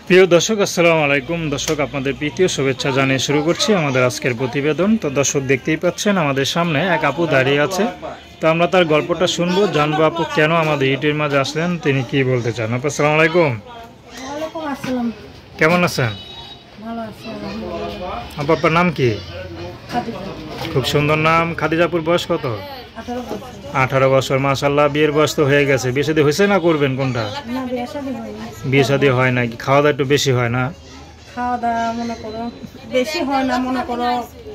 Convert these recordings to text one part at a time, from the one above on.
প্রিয় দর্শক, আসসালামু আলাইকুম। দর্শক, আপনাদের প্রীতীয় শুভেচ্ছা জানিয়ে শুরু করছি আমাদের আজকের প্রতিবেদন। তো দর্শক, দেখতেই পাচ্ছেন আমাদের সামনে এক আপু দাঁড়িয়ে আছে। তো আমরা তার গল্পটা শুনবো, জানবো আপু কেন আমাদের ইউটিউবের মাঝে আসলেন, তিনি কি বলতে চান। আপু আসসালামু আলাইকুম। ওয়ালাইকুম আসসালাম। কেমন আছেন? ভালো আছি আলহামদুলিল্লাহ। আপু, আপনার নাম কি? খাদিজা। খুব সুন্দর নাম। খাদিজাপুর বয়স কত? 18 বছর। 18 বছর। মাশাআল্লাহ, বিয়ের বয়স তো হয়ে গেছে। বিয়ে শাদী হয়েছে না করবেন কোনটা? না, বিয়ে শাদী হয়নি। বিয়ে শাদী হয় না? খাওয়া দাওয়া একটু বেশি হয় না? খাওয়া দাওয়া মনে করো বেশি হয় না, মনে করো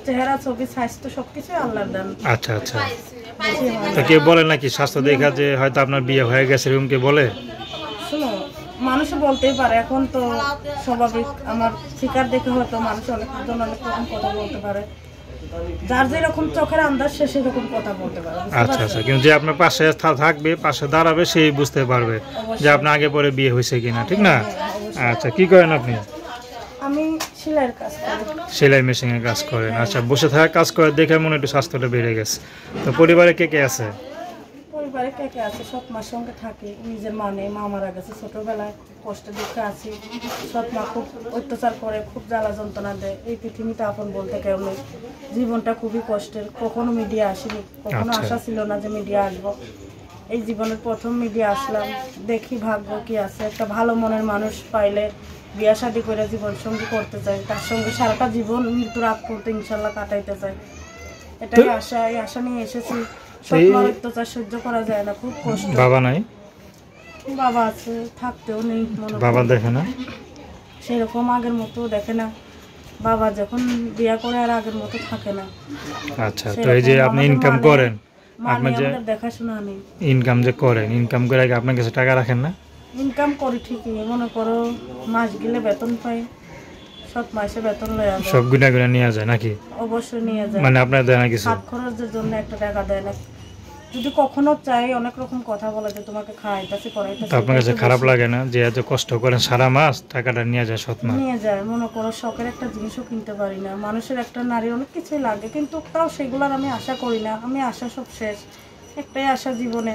চেহারা ছবি স্বাস্থ্য সবকিছু আল্লাহর দান। আচ্ছা আচ্ছা। বেশি হয় তো না। কেউ বলে নাকি স্বাস্থ্য দেখা যে হয়তো আপনার বিয়ে হয়ে গেছে, এরকম কে বলে? শোনো, মানুষ বলতেই পারে, এখন তো স্বাভাবিক। আমার ফিকার দেখে হয়তো মানুষ অনেকজন অনেক রকম কথা বলতে পারে। যার যেরকম চোখের আন্দাজ সে সেরকম কথা বলতে পারে। আচ্ছা আচ্ছা। কিন্তু যে আপনার পাশে থাকবে, পাশে দাঁড়াবে, সেই বুঝতে পারবে যে আপনার আগে পরে বিয়ে হয়েছে কিনা, ঠিক না? আচ্ছা, কি করেন আপনি? আমি সেলাইয়ের কাজ করি। সেলাই মেশিনের কাজ করেন। আচ্ছা, বসে থাকা কাজ করে দেখে মনে একটু স্বাস্থ্যটা বেড়ে গেছে। তো পরিবারে কে কে আছে? পরিবারে কে কে আছে? সৎ মার সঙ্গে থাকি। নিজের মা নেই, মা মারা গেছে ছোটবেলায়। কষ্টের দুঃখে আছি। সৎ মা খুব অত্যাচার করে, খুব জ্বালা যন্ত্রণা দেয়। এই পৃথিবীতে আপন বলতে কেউ নেই। জীবনটা খুবই কষ্টের। কখনো মিডিয়া আসেনি, কখনো আশা ছিল না যে মিডিয়া আসবো। এই জীবনের প্রথম মিডিয়া আসলাম। দেখি ভাগ্য কি আছে। একটা ভালো মনের মানুষ পাইলে বিয়া শাদী করে জীবন সঙ্গী করতে চাই, তার সঙ্গে সারাটা জীবন মৃত্যুর আগ পর্যন্ত ইনশাল্লাহ কাটাইতে চাই। এটাই আশা। এই আশা নিয়ে এসেছি। সৎমার অত্যাচার সহ্য করা যায় না, খুব কষ্ট। বাবা নাই? বাবা আছে, থাকতেও নেই। বাবা দেখে না? সেরকম আগের মতো দেখে না। বাবা যখন বিয়া করে আর আগের মতো থাকে না। আচ্ছা। তো এই যে আপনি ইনকাম করেন, আপনি যে দেখাশোনা নেই। ইনকাম যে করেন, ইনকাম করে আগে আপনার কাছে টাকা রাখেন না? ইনকাম করি ঠিকই, মনে করো মাস গেলে বেতন পাই। সব মাসে বেতন লয়া যায়। সব গুনা গুনা নিয়ে যায় নাকি? অবশ্যই নিয়ে যায়। মানে আপনার দেয় না কিছু? হাত খরচের জন্য একটা টাকা দেয় না। যদি কখনো চাই, অনেক রকম কথা বলে যে তোমাকে খাওয়াইতেছি তো করাইতেছি। আপনার কাছে খারাপ লাগে না যে এত কষ্ট করেন সারা মাস, টাকাটা নিয়ে যায় সৎ মা? নিয়ে যায়। মনে করো শখের একটা জিনিসও কিনতে পারি না। মানুষের একটা নারীর অনেক কিছুই লাগে, কিন্তু তাও সেগুলোর আমি আশা করি না। আমি আশা সব শেষ। একটাই আশা জীবনে,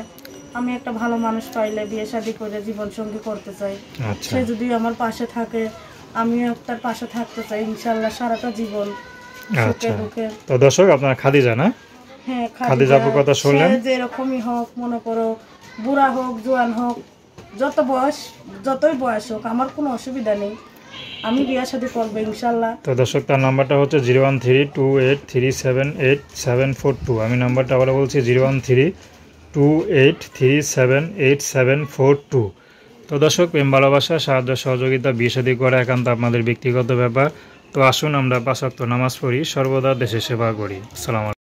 আমি একটা ভালো মানুষ পাইলে বিয়ে শাদী করে জীবন সঙ্গী করতে চাই। আচ্ছা। সে যদি আমার পাশে থাকে, আমিও তার পাশে থাকতে চাই ইনশাল্লাহ সারাটা জীবন, সুখে আচ্ছা। দুঃখে। তো দর্শক, আপনার খাদিজা না? হ্যাঁ, খাদিজা আপুর কথা শুনলেন? সে যেরকমই হোক, মনে করো বুড়া হোক জোয়ান হোক, যতই বয়স হোক, আমার কোনো অসুবিধা নেই। আমি বিয়ে শাদী করবো ইনশাল্লাহ। তো দর্শক, তার নাম্বারটা হচ্ছে 01328378742। আমি নাম্বারটা আবার বলছি 01328378742। তো দর্শক, প্রেম ভালোবাসা, সাহায্য সহযোগিতা, বিয়ে শাদী করা একান্ত আপনাদের ব্যক্তিগত ব্যাপার। তো আসুন আমরা 5 ওয়াক্ত নামাজ পড়ি, সর্বদা দেশে সেবা করি। আসসালামু আলাইকুম।